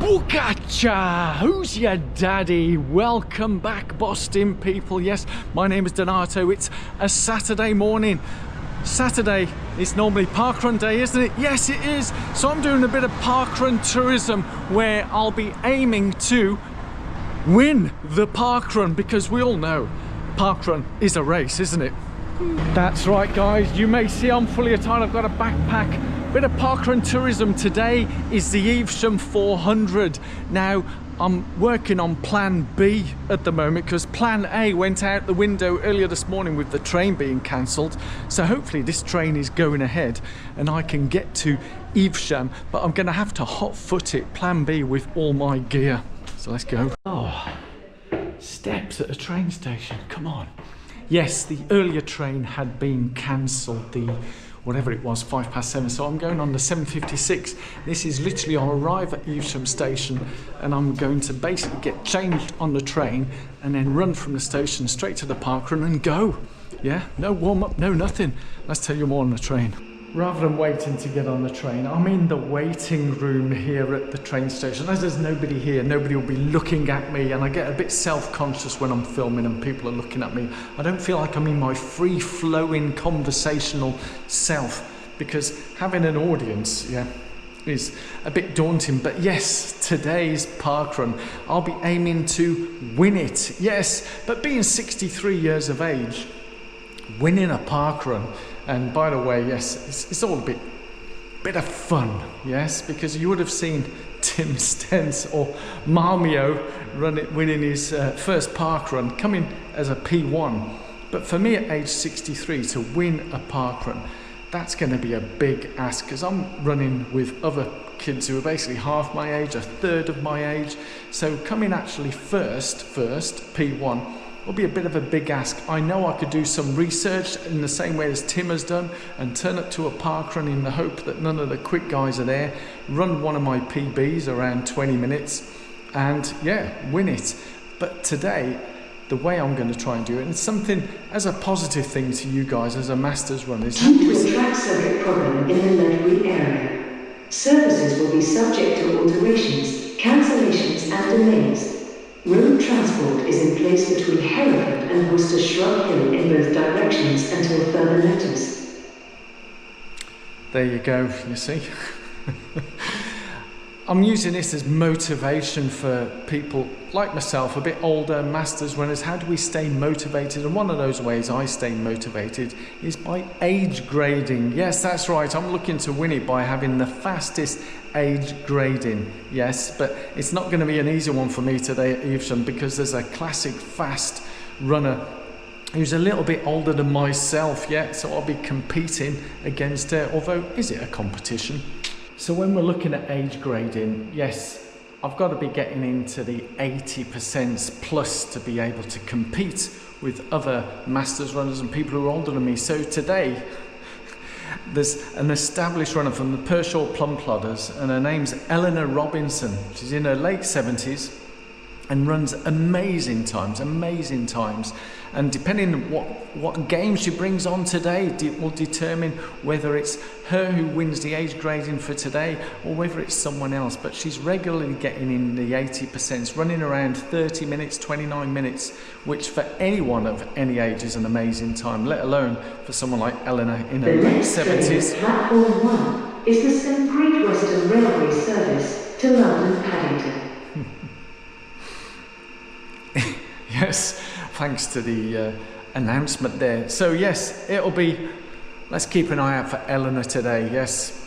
Wookacha! Who's your daddy? Welcome back, Boston people. Yes, my name is Donato. It's a Saturday morning. Saturday is normally parkrun day, isn't it? Yes, it is. So I'm doing a bit of parkrun tourism where I'll be aiming to win the parkrun, because we all know parkrun is a race, isn't it? That's right, guys. You may see I'm fully attired. I've got a backpack. Bit of parkrun tourism. Today is the Evesham 400. Now, I'm working on plan B at the moment because plan A went out the window earlier this morning with the train being cancelled. So hopefully this train is going ahead and I can get to Evesham, but I'm going to have to hot foot it, plan B, with all my gear. So let's go. Oh, steps at a train station. Come on. Yes, the earlier train had been cancelled, the whatever it was, 7:05, so I'm going on the 7:56. This is literally, I'll arrive at Evesham station and I'm going to basically get changed on the train and then run from the station straight to the parkrun and go. Yeah, no warm up, no nothing. Let's tell you more on the train. Rather than waiting to get on the train, I'm in the waiting room here at the train station. As there's nobody here, nobody will be looking at me, and I get a bit self-conscious when I'm filming and people are looking at me. I don't feel like I'm in my free-flowing conversational self, because having an audience, yeah, is a bit daunting. But yes, today's parkrun, I'll be aiming to win it. Yes, but being 63 years of age, winning a parkrun. And by the way, yes, it's all a bit of fun, yes, because you would have seen Tim Stentz or Marmio winning his first parkrun, coming as a P1. But for me at age 63 to win a parkrun, that's going to be a big ask, because I'm running with other kids who are basically half my age, a third of my age. So coming actually first, P1, will be a bit of a big ask. I know I could do some research in the same way as Tim has done and turn up to a parkrun in the hope that none of the quick guys are there, run one of my PBs around 20 minutes and yeah, win it. But today, the way I'm going to try and do it, and it's something as a positive thing to you guys as a masters run, is due to a track circuit problem in the Ledbury area, services will be subject to alterations, cancellations and delays. Road transport is in place between Hereford and Worcester Shrub Hill in both directions until further notice. There you go, you see. I'm using this as motivation for people like myself, a bit older, masters runners. How do we stay motivated? And one of those ways I stay motivated is by age grading. Yes, that's right. I'm looking to win it by having the fastest age grading. Yes, but it's not going to be an easy one for me today at Evesham, because there's a classic fast runner who's a little bit older than myself. Yeah, so I'll be competing against her. Although, is it a competition? So when we're looking at age grading, yes, I've got to be getting into the 80% plus to be able to compete with other masters runners and people who are older than me. So today, there's an established runner from the Pershaw Plum Plodders, and her name's Eleanor Robinson. She's in her late 70s and runs amazing times. And depending on what game she brings on today, will determine whether it's her who wins the age grading for today or whether it's someone else. But she's regularly getting in the 80%, running around 30 minutes, 29 minutes, which for anyone of any age is an amazing time, let alone for someone like Eleanor in her late 70s. Platform 1 is the St Great Western Railway service to London Paddington. Yes, thanks to the announcement there. So yes, it'll be, let's keep an eye out for Eleanor today, yes.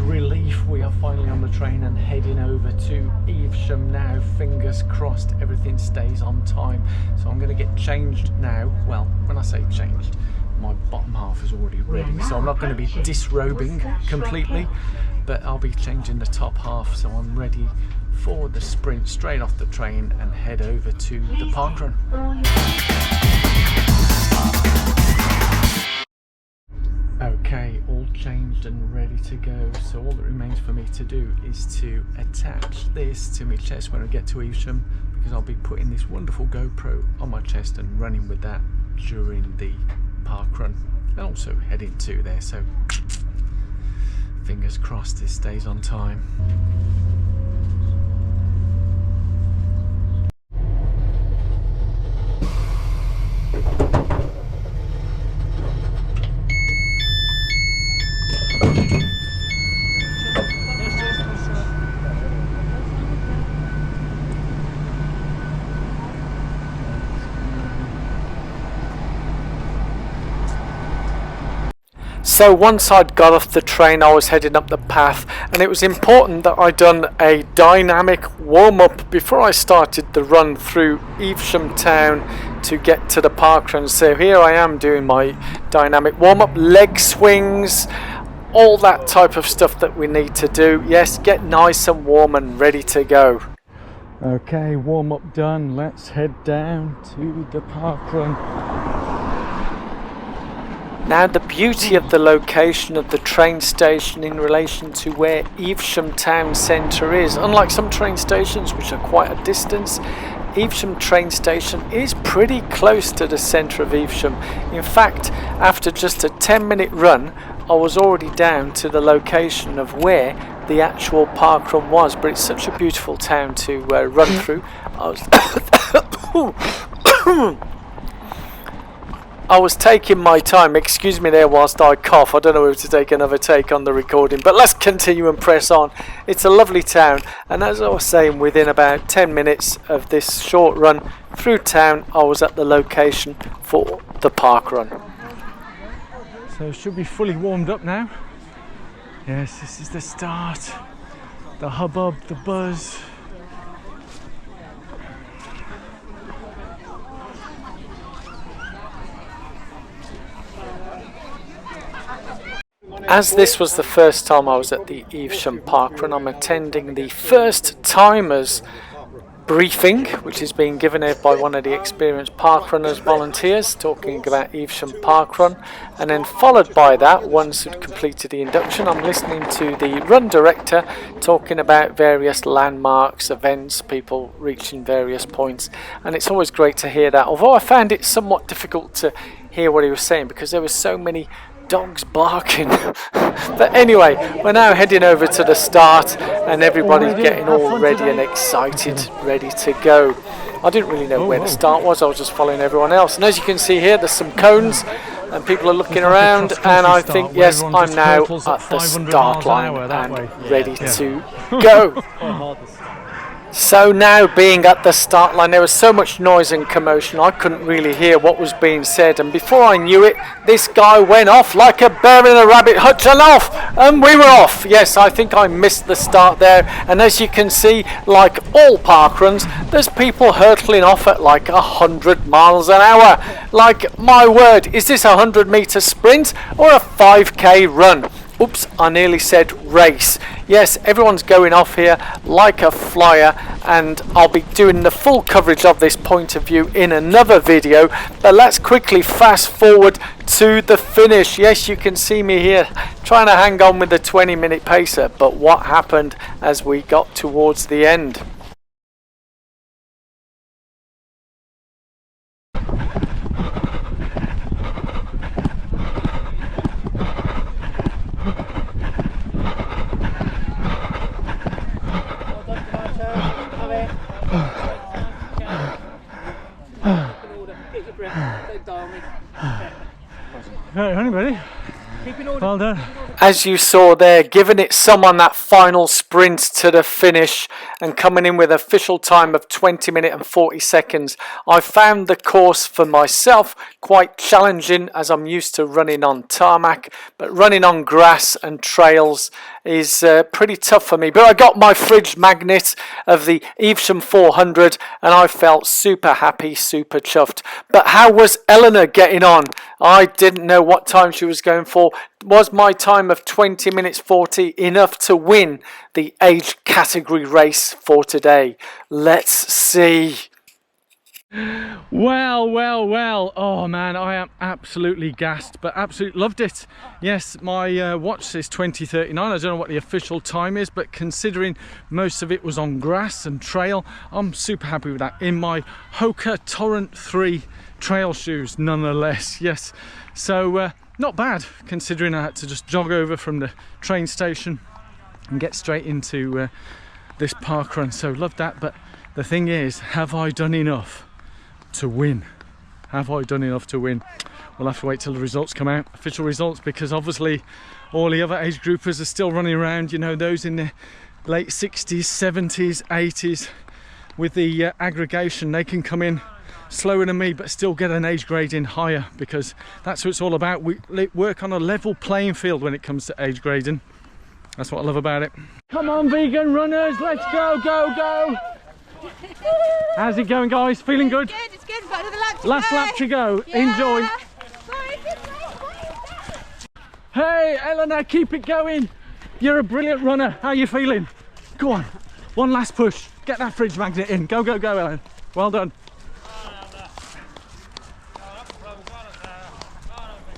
Relief, we are finally on the train and heading over to Evesham now. Fingers crossed everything stays on time. So I'm going to get changed now. Well, when I say changed, my bottom half is already ready, so I'm not going to be disrobing completely, but I'll be changing the top half, so I'm ready for the sprint straight off the train and head over to the parkrun. changed and ready to go, so all that remains for me to do is to attach this to my chest when I get to Evesham, because I'll be putting this wonderful GoPro on my chest and running with that during the park run, and also heading to there, so fingers crossed this stays on time. So once I'd got off the train, I was heading up the path, and it was important that I done a dynamic warm-up before I started the run through Evesham town to get to the parkrun. So here I am doing my dynamic warm-up, leg swings, all that type of stuff that we need to do. Yes, get nice and warm and ready to go. Okay, warm-up done, let's head down to the parkrun. Now, the beauty of the location of the train station in relation to where Evesham town centre is, unlike some train stations which are quite a distance, Evesham train station is pretty close to the centre of Evesham. In fact, after just a 10-minute run, I was already down to the location of where the actual parkrun was, but it's such a beautiful town to run through. I was taking my time, excuse me there whilst I cough. I don't know if to take another take on the recording, but let's continue and press on. It's a lovely town, and as I was saying, within about 10 minutes of this short run through town, I was at the location for the park run. So should be fully warmed up now. Yes, this is the start. The hubbub, the buzz. As this was the first time I was at the Evesham parkrun, I'm attending the first timers briefing, which is being given here by one of the experienced parkrunners volunteers, talking about Evesham parkrun, and then followed by that, once who'd completed the induction, I'm listening to the run director talking about various landmarks, events, people reaching various points, and it's always great to hear that, although I found it somewhat difficult to hear what he was saying because there were so many dogs barking. But anyway, we're now heading over to the start, and everybody's getting all ready and excited, ready to go. I didn't really know where the start was, I was just following everyone else, and as you can see here, there's some cones and people are looking around, and I think, yes, I'm now at the start line and ready to go. So now, being at the start line, there was so much noise and commotion I couldn't really hear what was being said, and before I knew it, this guy went off like a bear in a rabbit hutch, and off, and we were off. Yes, I think I missed the start there, and as you can see, like all parkruns, there's people hurtling off at like 100 miles an hour. Like, my word, is this a 100-metre sprint or a 5k run? Oops, I nearly said race. Yes, everyone's going off here like a flyer, and I'll be doing the full coverage of this point of view in another video, but let's quickly fast forward to the finish. Yes, you can see me here trying to hang on with the 20-minute pacer, but what happened as we got towards the end? Right, anybody? Well done. As you saw there, giving it some on that final sprint to the finish and coming in with an official time of 20 minutes and 40 seconds. I found the course for myself quite challenging, as I'm used to running on tarmac, but running on grass and trails is pretty tough for me. But I got my fridge magnet of the Evesham 400 and I felt super happy, super chuffed. But how was Eleanor getting on? I didn't know what time she was going for. Was my time of 20 minutes 40 enough to win the age category race for today? Let's see. Well. Oh man, I am absolutely gassed, but absolutely loved it. Yes, my watch says 20:39. I don't know what the official time is, but considering most of it was on grass and trail, I'm super happy with that. In my Hoka Torrent 3 trail shoes, nonetheless. Yes, so not bad, considering I had to just jog over from the train station and get straight into this park run. So loved that, but the thing is, have I done enough to win? Have I done enough to win? We'll have to wait till the results come out, official results, because obviously all the other age groupers are still running around, you know, those in the late 60s, 70s, 80s. With the aggregation, they can come in slower than me but still get an age grading higher, because that's what it's all about. We work on a level playing field when it comes to age grading. That's what I love about it. Come on, vegan runners, let's go. How's it going, guys? Feeling good? It's good. We've got another lap to Last go. lap to go. Yeah. Enjoy. Hey, Eleanor, keep it going. You're a brilliant runner. How are you feeling? Go on. One last push. Get that fridge magnet in. Go, Ellen. Well done.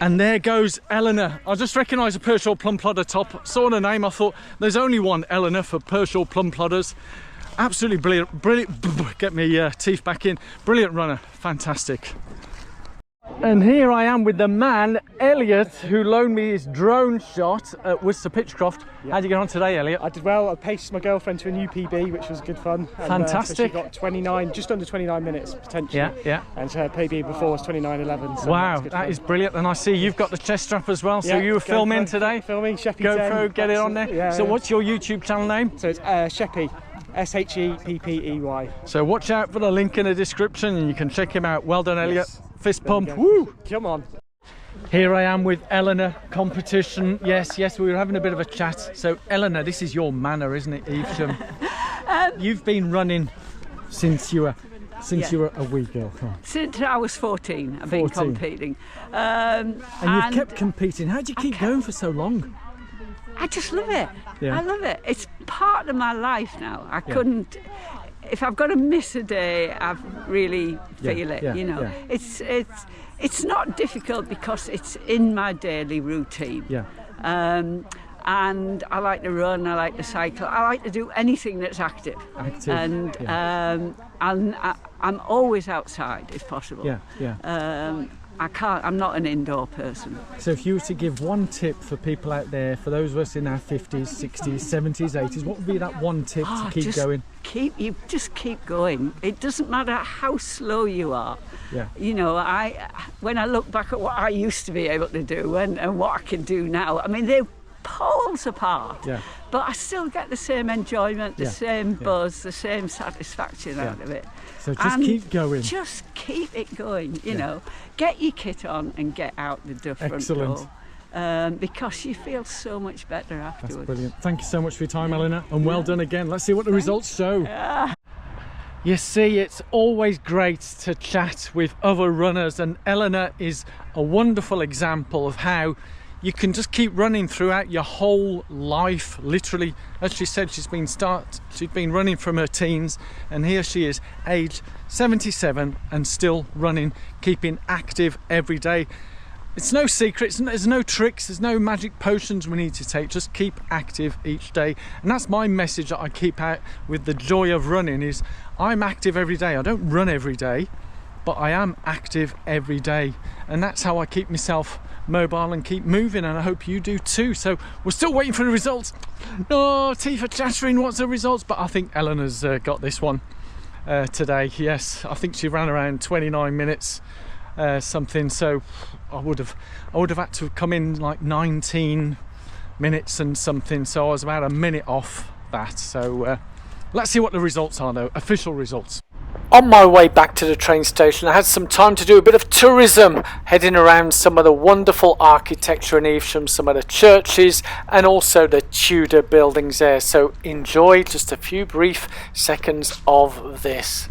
And there goes Eleanor. I just recognised a Pershore Plum Plodder top. Saw the name, I thought there's only one Eleanor for Pershore Plum Plodders. Absolutely brilliant. Get me teeth back in. Brilliant runner, fantastic. And here I am with the man, Elliot, who loaned me his drone shot at Worcester Pitchcroft. Yeah. How'd you get on today, Elliot? I did well. I paced my girlfriend to a new PB, which was good fun. Fantastic. So she got 29, just under 29 minutes potentially. Yeah. And her PB before was 29:11. So Wow, good that fun. is brilliant. And I see you've got the chest strap as well. So Yeah, you were filming GoPro, today? Filming, Sheppy GoPro, 10. get it on there. Yeah, So yeah. what's your YouTube channel name? So it's Sheppy, SHEPPEY. So watch out for the link in the description and you can check him out. Well done, Elliot. Yes. Fist There we pump. go. Woo! Come on. Here I am with Eleanor, competition. Yes, we were having a bit of a chat. So Eleanor, this is your manor, isn't it, Evesham? You've been running since you were a wee girl. Come on. Since I was 14, I've been 14. competing. And you've kept competing. How do you keep going for so long? I just love it. Yeah. I love it. It's part of my life now. I couldn't. If I've got to miss a day, I really feel it. You know, it's not difficult because it's in my daily routine. Yeah. And I like to run. I like to cycle. I like to do anything that's active. And I'm always outside if possible. Yeah. I'm not an indoor person. So if you were to give one tip for people out there, for those of us in our 50s, 60s, 70s, 80s, what would be that one tip to keep going? Just keep going. It doesn't matter how slow you are. Yeah. You know, when I look back at what I used to be able to do and what I can do now, I mean, they're poles apart. Yeah. But I still get the same enjoyment, the same buzz, the same satisfaction out of it. So just keep going. Just keep it going, you know. Get your kit on and get out the front door. Because you feel so much better afterwards. That's brilliant. Thank you so much for your time, Eleanor, and well done again. Let's see what the results show. You see, it's always great to chat with other runners, and Eleanor is a wonderful example of how you can just keep running throughout your whole life. Literally, as she said, she's been running from her teens, and here she is, age 77, and still running, keeping active every day. It's no secret, there's no tricks, there's no magic potions we need to take. Just keep active each day, and that's my message that I keep out with the joy of running. Is I'm active every day. I don't run every day, but I am active every day, and that's how I keep myself mobile and keep moving, and I hope you do too. So we're still waiting for the results. No, teeth are chattering, what's the results? But I think Eleanor's got this one today. Yes, I think she ran around 29 minutes something, so I would have had to come in like 19 minutes and something, so I was about a minute off that. So let's see what the results are though, official results. On my way back to the train station, I had some time to do a bit of tourism, heading around some of the wonderful architecture in Evesham, some of the churches and also the Tudor buildings there. So enjoy just a few brief seconds of this.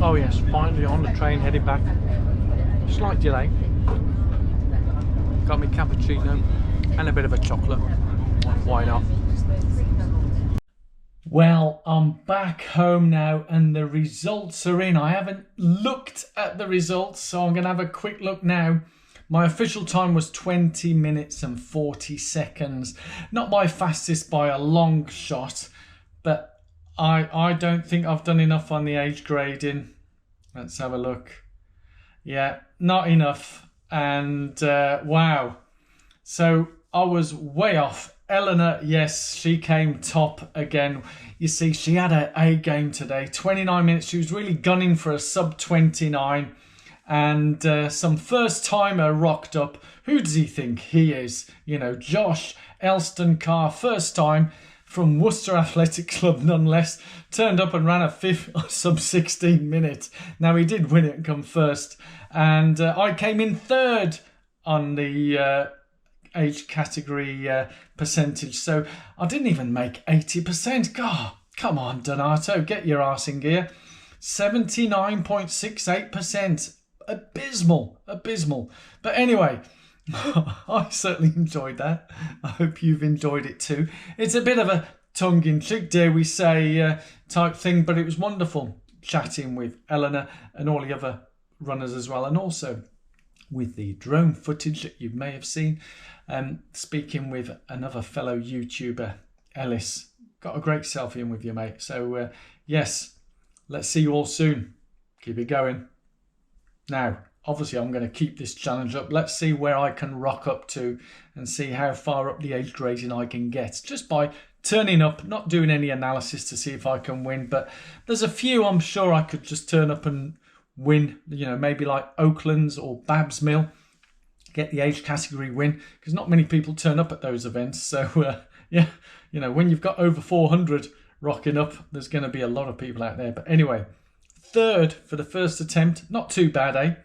Oh yes, finally on the train heading back. Slight delay. Got me cappuccino and a bit of a chocolate. Why not? Well, I'm back home now and the results are in. I haven't looked at the results, so I'm going to have a quick look now. My official time was 20 minutes and 40 seconds. Not my fastest by a long shot, but I don't think I've done enough on the age grading. Let's have a look. Yeah, not enough. And wow. So I was way off. Eleanor, yes, she came top again. You see, she had a A game today. 29 minutes. She was really gunning for a sub 29. And some first timer rocked up. Who does he think he is? You know, Josh Elston Carr, first time from Worcester Athletic Club, nonetheless, turned up and ran a sub 16 minutes. Now, he did win it and come first. And I came in third on the age category percentage. So I didn't even make 80%. God, come on, Donato, get your arse in gear. 79.68%. Abysmal. But anyway, I certainly enjoyed that. I hope you've enjoyed it too. It's a bit of a tongue-in-cheek, dare we say, type thing, but it was wonderful chatting with Eleanor and all the other runners as well, and also with the drone footage that you may have seen, speaking with another fellow YouTuber, Ellis. Got a great selfie in with you, mate. So yes, let's see you all soon. Keep it going. Now, obviously, I'm going to keep this challenge up. Let's see where I can rock up to and see how far up the age grading I can get. Just by turning up, not doing any analysis to see if I can win. But there's a few I'm sure I could just turn up and win. You know, maybe like Oakland's or Babs Mill. Get the age category win. Because not many people turn up at those events. So, yeah, you know, when you've got over 400 rocking up, there's going to be a lot of people out there. But anyway, third for the first attempt. Not too bad, eh?